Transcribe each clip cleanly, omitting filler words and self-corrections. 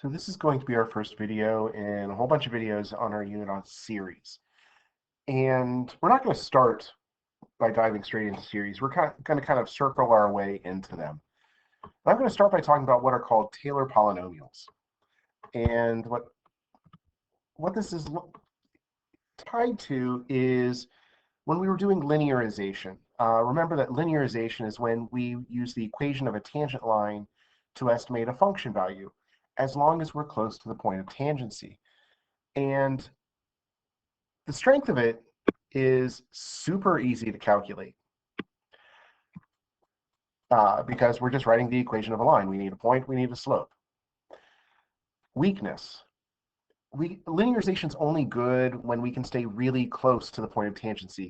So this is going to be our first video in a whole bunch of videos on our unit on series. And we're not going to start by diving straight into series. We're going to kind of circle our way into them. I'm going to start by talking about what are called Taylor polynomials. And what this is tied to is when we were doing linearization. Remember that linearization is when we use the equation of a tangent line to estimate a function value, as long as we're close to the point of tangency. And the strength of it is super easy to calculate because we're just writing the equation of a line. We need a point, we need a slope. Weakness. Linearization is only good when we can stay really close to the point of tangency.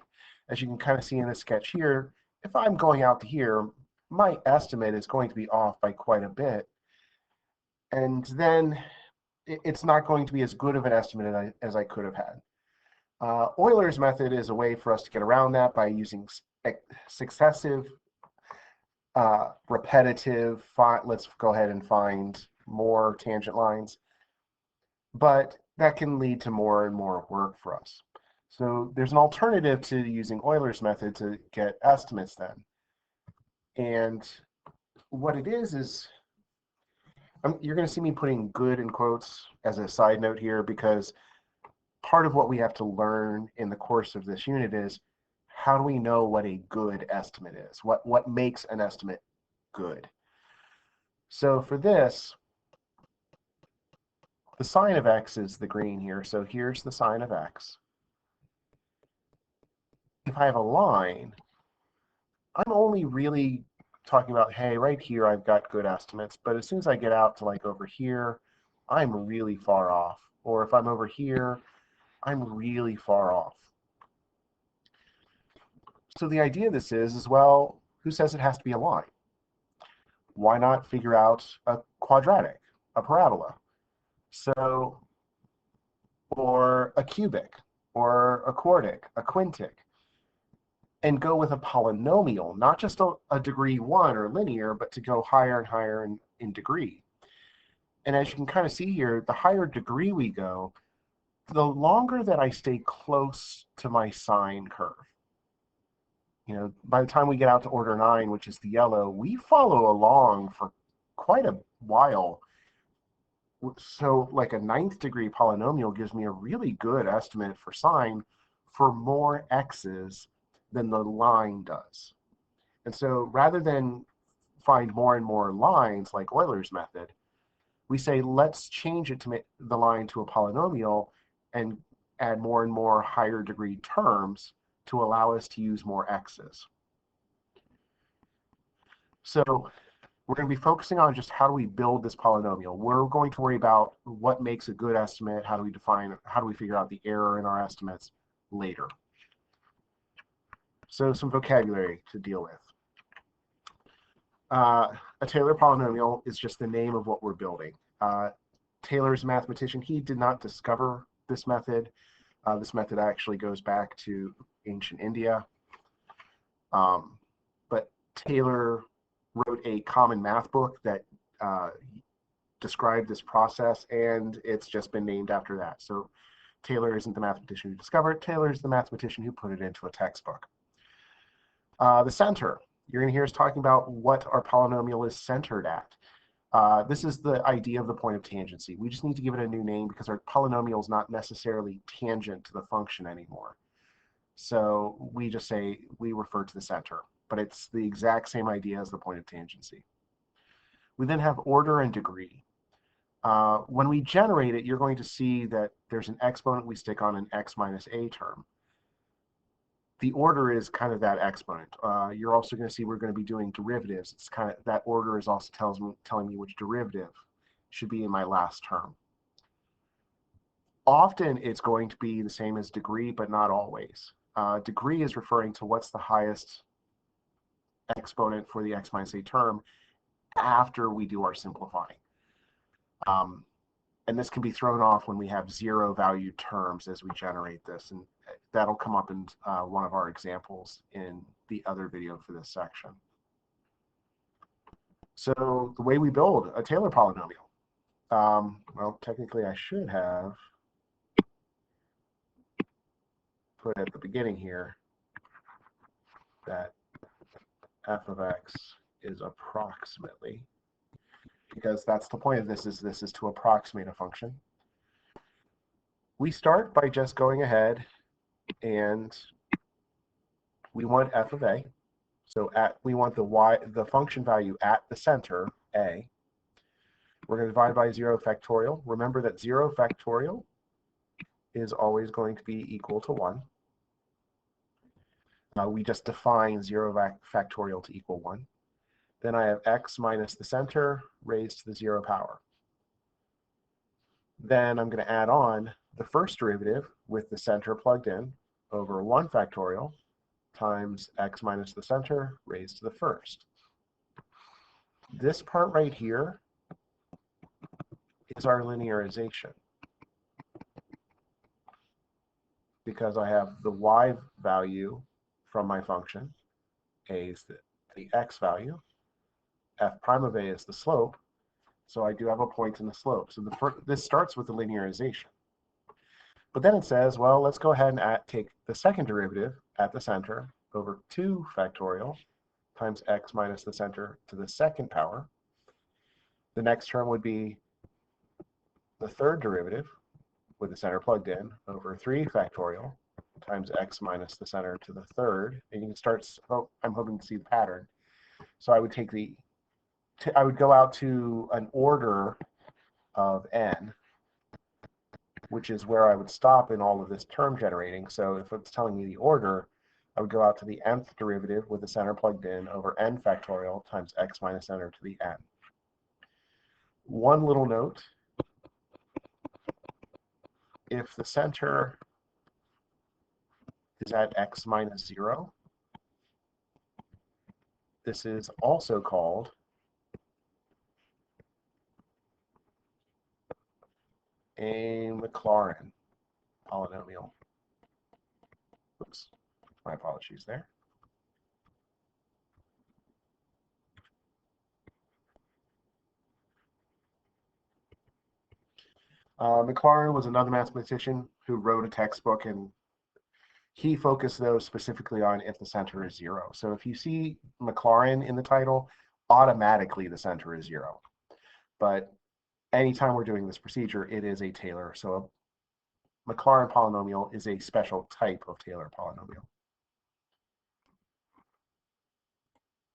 As you can kind of see in this sketch here, if I'm going out to here, my estimate is going to be off by quite a bit. And then it's not going to be as good of an estimate as I could have had. Euler's method is a way for us to get around that by using successive, repetitive, let's go ahead and find more tangent lines. But that can lead to more and more work for us. So there's an alternative to using Euler's method to get estimates then. And what it is you're going to see me putting good in quotes as a side note here, because part of what we have to learn in the course of this unit is how do we know what a good estimate is? What makes an estimate good? So for this, the sign of x is the green here. So here's the sign of x. If I have a line, I'm only really talking about, hey, right here I've got good estimates, but as soon as I get out to like over here, I'm really far off. Or if I'm over here, I'm really far off. So the idea of this is, well, who says it has to be a line? Why not figure out a quadratic, a parabola? So, or a cubic, or a quartic, a quintic, and go with a polynomial, not just a degree 1 or linear, but to go higher and higher in degree. And as you can kind of see here, the higher degree we go, the longer that I stay close to my sine curve. You know, by the time we get out to order 9, which is the yellow, we follow along for quite a while. So like a 9th degree polynomial gives me a really good estimate for sine for more x's than the line does. And so rather than find more and more lines like Euler's method, we say let's change it to make the line to a polynomial and add more and more higher degree terms to allow us to use more x's. So we're going to be focusing on just how do we build this polynomial. We're going to worry about what makes a good estimate, how do we figure out the error in our estimates later. So some vocabulary to deal with. A Taylor polynomial is just the name of what we're building. Taylor's a mathematician. He did not discover this method. This method actually goes back to ancient India. But Taylor wrote a common math book that described this process, and it's just been named after that. So Taylor isn't the mathematician who discovered it. Taylor is the mathematician who put it into a textbook. The center. You're going to hear us talking about what our polynomial is centered at. This is the idea of the point of tangency. We just need to give it a new name because our polynomial is not necessarily tangent to the function anymore. So we just say we refer to the center, but it's the exact same idea as the point of tangency. We then have order and degree. When we generate it, you're going to see that there's an exponent we stick on an x minus a term. The order is kind of that exponent. You're also going to see we're going to be doing derivatives. It's kind of that order is also telling me which derivative should be in my last term. Often it's going to be the same as degree, but not always. Degree is referring to what's the highest exponent for the x minus a term after we do our simplifying. And this can be thrown off when we have 0 valued terms as we generate this. And that'll come up in one of our examples in the other video for this section. So the way we build a Taylor polynomial. Well, technically I should have put at the beginning here that f of x is approximately, because that's the point of this is to approximate a function. We start by just going ahead and we want f of a. So we want the function value at the center, a. We're going to divide by 0 factorial. Remember that 0 factorial is always going to be equal to 1. We just define 0 factorial to equal 1. Then I have x minus the center raised to the 0 power. Then I'm going to add on the first derivative with the center plugged in over 1 factorial times x minus the center raised to the first. This part right here is our linearization, because I have the y value from my function, a is the x value, f prime of a is the slope, so I do have a point in the slope. So this starts with the linearization. But then it says, well, let's go ahead and take the second derivative at the center over 2 factorial times x minus the center to the second power. The next term would be the third derivative with the center plugged in over 3 factorial times x minus the center to the third. And you can start, I'm hoping to see the pattern. So I would take I would go out to an order of n, which is where I would stop in all of this term generating. So if it's telling me the order, I would go out to the nth derivative with the center plugged in over n factorial times x minus center to the n. One little note: if the center is at x minus 0, this is also called a Maclaurin polynomial. Oops, my apologies there. Maclaurin was another mathematician who wrote a textbook, and he focused though specifically on if the center is 0. So if you see Maclaurin in the title, automatically the center is 0. But anytime we're doing this procedure, it is a Taylor. So a Maclaurin polynomial is a special type of Taylor polynomial.